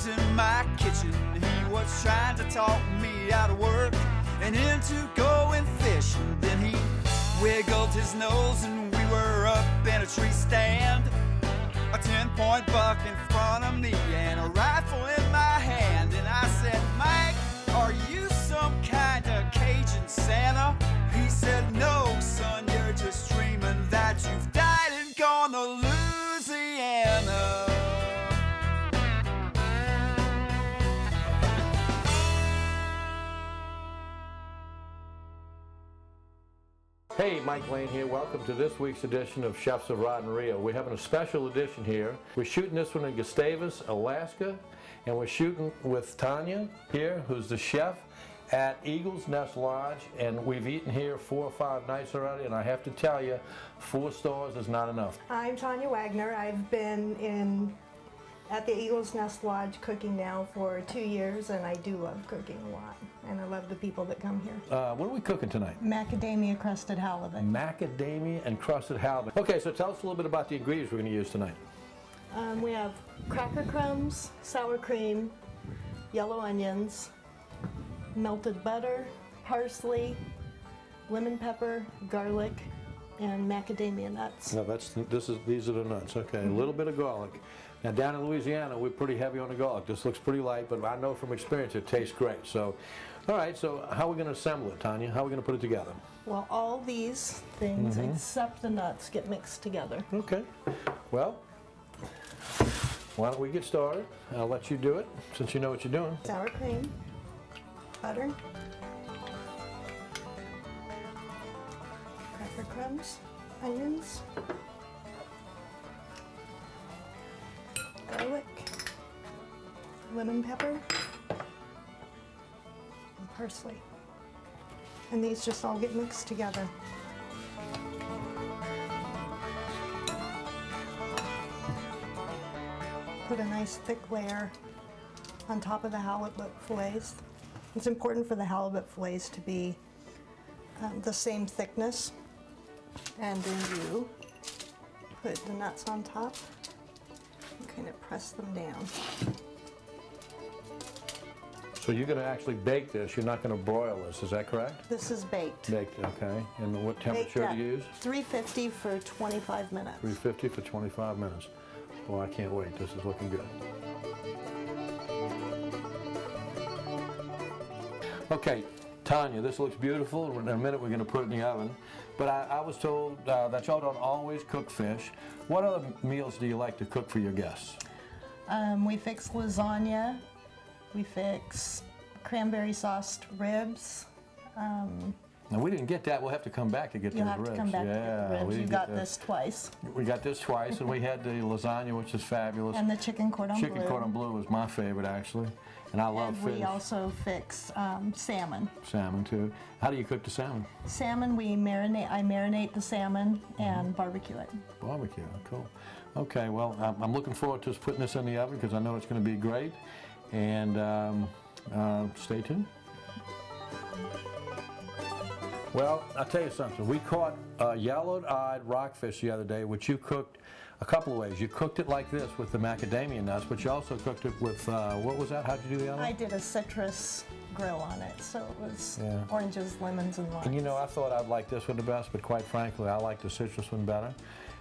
was in my kitchen. He was trying to talk me out of work and into going fishing. Then he wiggled his nose and we were up in a tree stand. A 10-point buck in front of me and a rifle in my hand. And I said, Mike, are you some kind of Cajun Santa? He said, no, son, you're just dreaming that you've died and gone to Louisiana. Hey, Mike Lane here. Welcome to this week's edition of Chefs of Rod and Reel. We're having a special edition here. We're shooting this one in Gustavus, Alaska, and we're shooting with Tanya here, who's the chef at Eagle's Nest Lodge, and we've eaten here 4 or 5 nights already, and I have to tell you, 4 stars is not enough. I'm Tanya Wagner. I've been at the Eagle's Nest Lodge cooking now for 2 years, and I do love cooking a lot, and I love the people that come here. What are we cooking tonight? Macadamia crusted halibut. Macadamia and crusted halibut. Okay, so tell us a little bit about the ingredients we're going to use tonight. We have cracker crumbs, sour cream, yellow onions, melted butter, parsley, lemon pepper, garlic, and macadamia nuts. No, these are the nuts. Okay, a little bit of garlic. Now down in Louisiana, we're pretty heavy on the garlic. This looks pretty light, but I know from experience it tastes great. So, all right, so how are we going to assemble it, Tanya? How are we going to put it together? Well, all these things except the nuts get mixed together. Okay. Well, why don't we get started? I'll let you do it since you know what you're doing. Sour cream, butter, cracker crumbs, onions, garlic, lemon pepper, and parsley. And these just all get mixed together. Put a nice thick layer on top of the halibut fillets. It's important for the halibut fillets to be the same thickness. And then you put the nuts on top and kind of press them down. So you're going to actually bake this. You're not going to broil this. Is that correct? This is baked. Baked, okay. And what temperature do you use? 350 for 25 minutes. 350 for 25 minutes. Well, I can't wait. This is looking good. Okay, Tanya, this looks beautiful. In a minute we're going to put it in the oven. But I was told that y'all don't always cook fish. What other meals do you like to cook for your guests? We fix lasagna. We fix cranberry sauced ribs. Now we didn't get that. We'll have to come back to get those ribs. You'll have to come back to get the ribs. You got this twice. We got this twice, and we had the lasagna, which is fabulous. And the chicken cordon bleu. Chicken cordon bleu was my favorite, actually. And I love fish. We also fix salmon. Salmon, too. How do you cook the salmon? Salmon, I marinate the salmon and barbecue it. Barbecue, cool. Okay, well, I'm looking forward to us putting this in the oven because I know it's going to be great. And stay tuned. Well, I'll tell you something. We caught a yellow-eyed rockfish the other day, which you cooked a couple of ways. You cooked it like this with the macadamia nuts, but you also cooked it with, what was that? How'd you do the other one? I did a citrus grill on it, so it was oranges, lemons, and limes. And you know, I thought I'd like this one the best, but quite frankly, I like the citrus one better.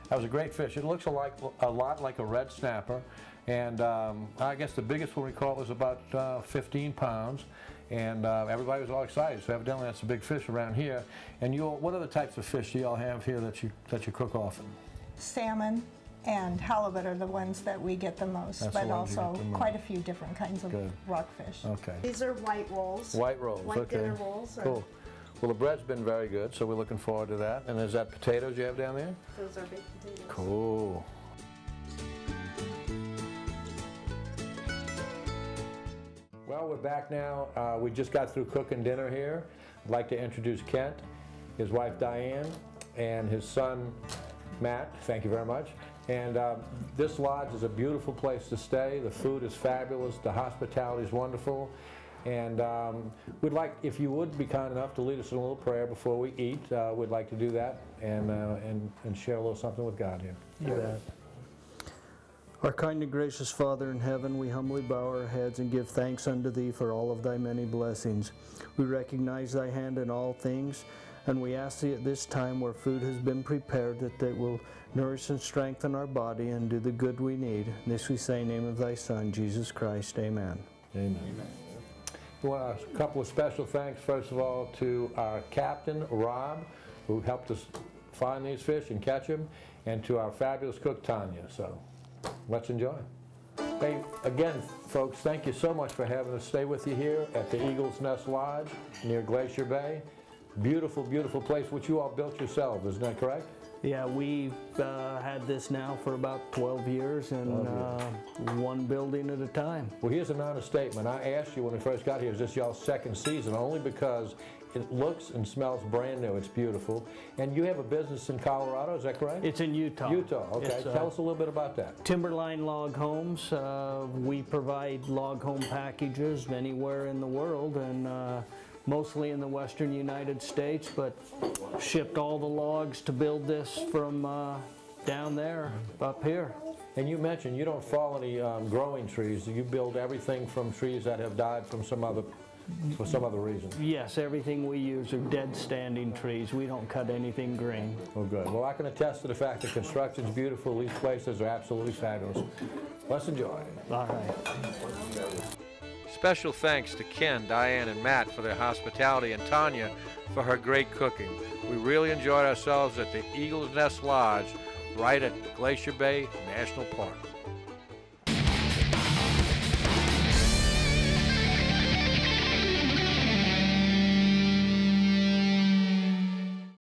That was a great fish. It looks a lot like a red snapper, and I guess the biggest one we caught was about 15 pounds. And everybody was all excited. So evidently that's a big fish around here. And what other types of fish do y'all have here that you cook often? Salmon and halibut are the ones that we get the most, but also quite a few different kinds of rockfish. Okay. These are white rolls. White rolls. White dinner rolls. Cool. Well, the bread's been very good, so we're looking forward to that. And is that potatoes you have down there? Those are baked potatoes. Cool. Well, we're back now. We just got through cooking dinner here. I'd like to introduce Kent, his wife Diane, and his son Matt. Thank you very much. And this lodge is a beautiful place to stay. The food is fabulous. The hospitality is wonderful. And we'd like, if you would be kind enough to lead us in a little prayer before we eat, we'd like to do that and share a little something with God here. You bet. Our kind and gracious Father in heaven, we humbly bow our heads and give thanks unto Thee for all of Thy many blessings. We recognize Thy hand in all things, and we ask Thee at this time where food has been prepared that it will nourish and strengthen our body and do the good we need. This we say in the name of Thy Son, Jesus Christ. Amen. Amen. We want a couple of special thanks, first of all, to our captain, Rob, who helped us find these fish and catch them, and to our fabulous cook, Tanya. So let's enjoy. Hey, again, folks, thank you so much for having us stay with you here at the Eagle's Nest Lodge near Glacier Bay. Beautiful, beautiful place, which you all built yourselves, isn't that correct? Yeah, we've had this now for about 12 years, and one building at a time. Well, here's an honest statement. I asked you when we first got here, is this y'all's second season? Only because it looks and smells brand new. It's beautiful. And you have a business in Colorado, is that correct? It's in Utah. Utah, okay. It's, tell us a little bit about that. Timberline Log Homes. We provide log home packages anywhere in the world, and mostly in the western United States, but shipped all the logs to build this from down there up here. And you mentioned you don't fall any growing trees. You build everything from trees that have died from some other reason. Yes, everything we use are dead standing trees. We don't cut anything green. Oh, good. Well, I can attest to the fact that construction's beautiful. These places are absolutely fabulous. Let's enjoy. All right. Special thanks to Ken, Diane, and Matt for their hospitality, and Tanya for her great cooking. We really enjoyed ourselves at the Eagle's Nest Lodge right at Glacier Bay National Park.